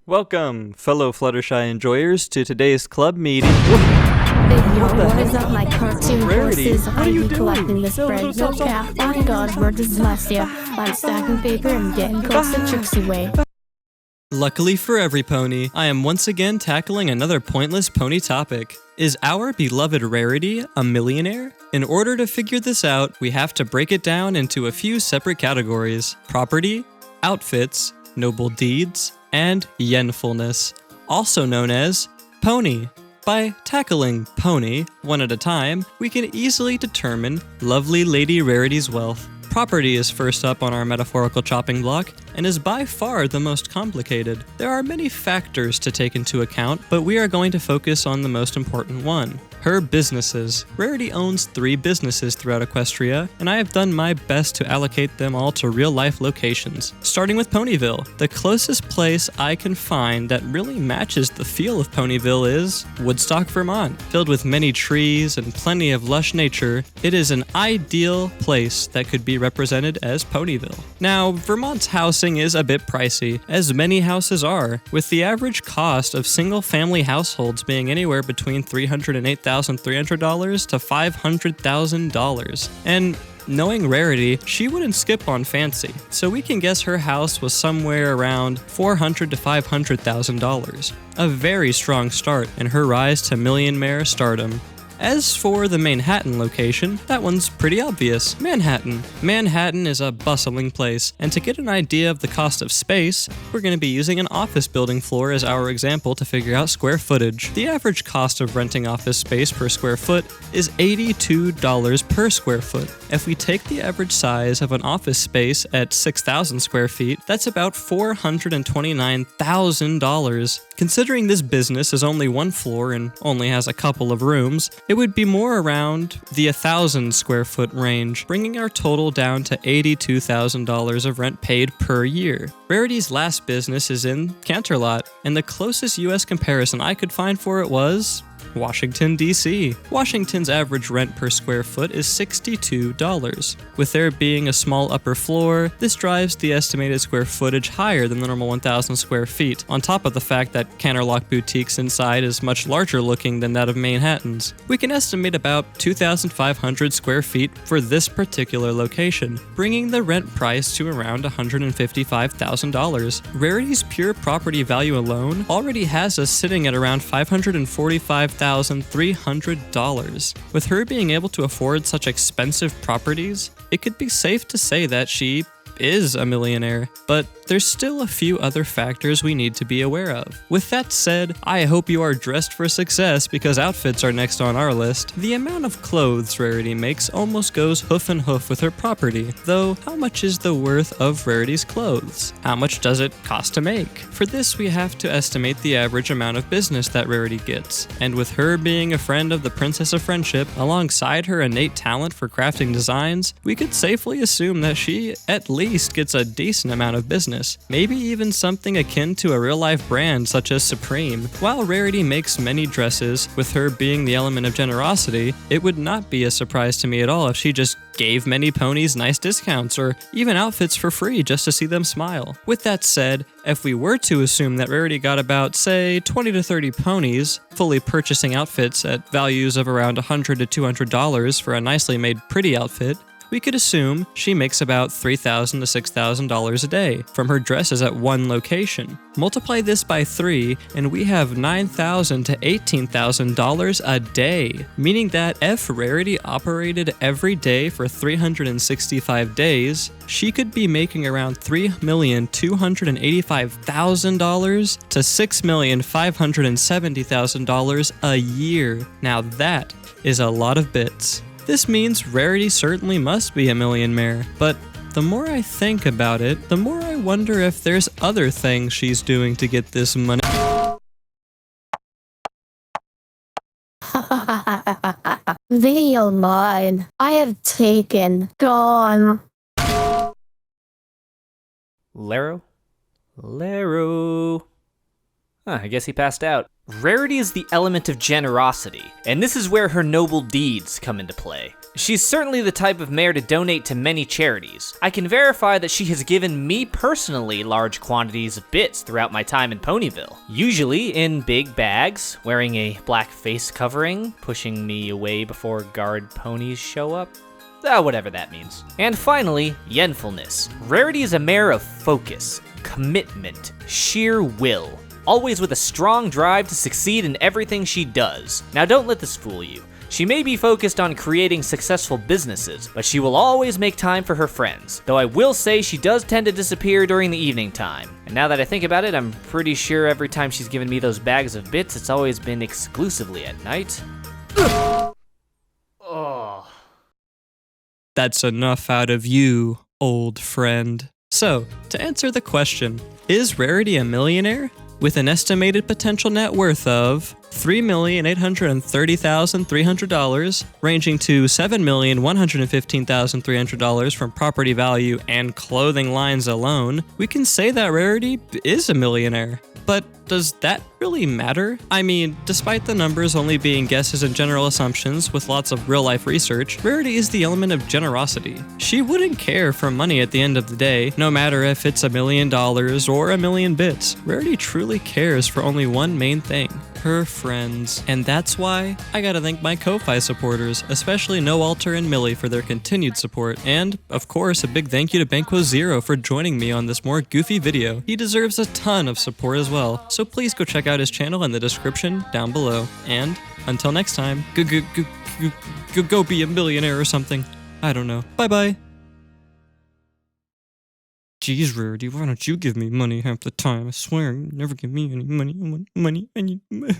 Welcome, fellow Fluttershy enjoyers, to today's club meeting. What is up, my cartoon Rarity, horses? what are you I'm collecting doing? this bread. No cap. Oh god, where does dyslexia? I'm stacking paper and getting close the tricksy way. Luckily for every pony, I am once again tackling another pointless pony topic. Is our beloved Rarity a millionaire? In order to figure this out, we have to break it down into a few separate categories: property, outfits, noble deeds, and Yenfullness, also known as pony. By tackling pony one at a time, we can easily determine lovely Lady Rarity's wealth. Property is first up on our metaphorical chopping block, and is by far the most complicated. There are many factors to take into account, but we are going to focus on the most important one: her businesses. Rarity owns 3 businesses throughout Equestria, and I have done my best to allocate them all to real-life locations. Starting with Ponyville, the closest place I can find that really matches the feel of Ponyville is Woodstock, Vermont. Filled with many trees and plenty of lush nature, it is an ideal place that could be represented as Ponyville. Now, Vermont's housing is a bit pricey, as many houses are, with the average cost of single-family households being anywhere between $308,300 to $500,000. And knowing Rarity, she wouldn't skip on fancy, so we can guess her house was somewhere around $400,000 to $500,000. A very strong start in her rise to millionaire stardom. As for the Manhattan location, that one's pretty obvious. Manhattan. Manhattan is a bustling place, and to get an idea of the cost of space, we're going to be using an office building floor as our example to figure out square footage. The average cost of renting office space per square foot is $82 per square foot. If we take the average size of an office space at 6,000 square feet, that's about $429,000. Considering this business is only one floor and only has a couple of rooms, it would be more around the 1,000 square foot range, bringing our total down to $82,000 of rent paid per year. Rarity's last business is in Canterlot, and the closest US comparison I could find for it was Washington, D.C. Washington's average rent per square foot is $62. With there being a small upper floor, this drives the estimated square footage higher than the normal 1,000 square feet, on top of the fact that Canterlot Boutique's inside is much larger looking than that of Manhattan's. We can estimate about 2,500 square feet for this particular location, bringing the rent price to around $155,000. Rarity's pure property value alone already has us sitting at around $545,300. With her being able to afford such expensive properties, it could be safe to say that she is a millionaire, but there's still a few other factors we need to be aware of. With that said, I hope you are dressed for success because outfits are next on our list. The amount of clothes Rarity makes almost goes hoof and hoof with her property, though how much is the worth of Rarity's clothes? How much does it cost to make? For this, we have to estimate the average amount of business that Rarity gets, and with her being a friend of the Princess of Friendship, alongside her innate talent for crafting designs, we could safely assume that she at least gets a decent amount of business, maybe even something akin to a real-life brand such as Systrine. While Rarity makes many dresses, with her being the element of generosity, it would not be a surprise to me at all if she just gave many ponies nice discounts or even outfits for free just to see them smile. With that said, if we were to assume that Rarity got about, say, 20 to 30 ponies, fully purchasing outfits at values of around $100 to $200 for a nicely made pretty outfit, we could assume she makes about $3,000 to $6,000 a day from her dresses at one location. Multiply this by 3, and we have $9,000 to $18,000 a day, meaning that if Rarity operated every day for 365 days, she could be making around $3,285,000 to $6,570,000 a year. Now that is a lot of bits. This means Rarity certainly must be a millionaire, but the more I think about it, the more I wonder if there's other things she's doing to get this money. Video mine. I have taken. Gone. Laro? I guess he passed out. Rarity is the element of generosity, and this is where her noble deeds come into play. She's certainly the type of mare to donate to many charities. I can verify that she has given me personally large quantities of bits throughout my time in Ponyville, usually in big bags, wearing a black face covering, pushing me away before guard ponies show up. Whatever that means. And finally, Yenfullness. Rarity is a mare of focus, commitment, sheer will, always with a strong drive to succeed in everything she does. Now don't let this fool you. She may be focused on creating successful businesses, but she will always make time for her friends, though I will say she does tend to disappear during the evening time. And now that I think about it, I'm pretty sure every time she's given me those bags of bits, it's always been exclusively at night. Oh. That's enough out of you, old friend. So, to answer the question, is Rarity a millionaire? With an estimated potential net worth of $3,830,300, ranging to $7,115,300 from property value and clothing lines alone, we can say that Rarity is a millionaire. But does that really matter? I mean, despite the numbers only being guesses and general assumptions with lots of real-life research, Rarity is the element of generosity. She wouldn't care for money at the end of the day, no matter if it's $1 million or 1,000,000 bits. Rarity truly cares for only one main thing: her friends. And that's why I gotta thank my Ko-Fi supporters, especially No Alter and Millie for their continued support. And, of course, a big thank you to 𝐵𝒂𝒆𝒄 for joining me on this more goofy video. He deserves a ton of support as well, so please go check out his channel in the description down below. And until next time, go be a millionaire or something. I don't know. Bye-bye. Jeez, Rarity, why don't you give me money half the time? I swear, you never give me any money. I need money.